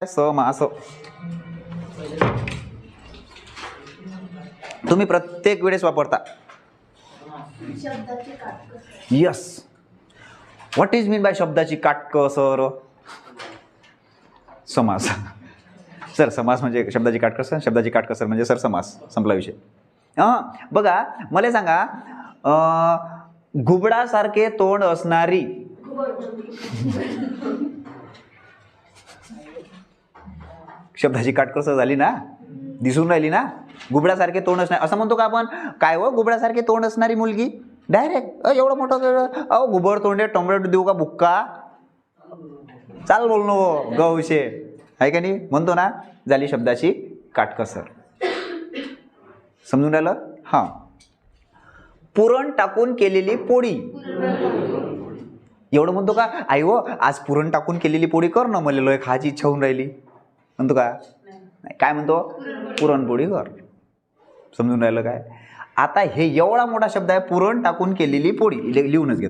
समास तुम्ही प्रत्येक वेळेस वापरता. Yes, what is mean by शब्दाची काटकसर? समास. सर समास म्हणजे शब्दाची काटकसर, शब्दाची काटकसर म्हणजे सर समास. संपला विषय. बघा मला सांगा, घुबडासारखे तोंड असणारी शब्दाची काटकसर झाली ना, दिसून राहिली ना. घुबडासारखे तोंड असणार असं म्हणतो का आपण? काय हो घुबडासारखे तोंड असणारी मुलगी? डायरेक्ट एवढं मोठं अहो घुबड तोंडे टोमॅटो देऊ का बुक्का? चाल बोल नो गौशे आहे का नाही, म्हणतो ना. झाली शब्दाची काटकसर. समजून राहिलं? हां. पुरण टाकून केलेली पोळी एवढं म्हणतो का? आई हो आज पुरण टाकून केलेली पोळी कर ना, मला लय खायची इच्छा होऊन राहिली म्हणतो का? काय म्हणतो? पुरणपोळी कर. समजून राहिलं काय? आता हे एवढा मोठा शब्द आहे, पुरण टाकून केलेली पोळी. लिहूनच घे.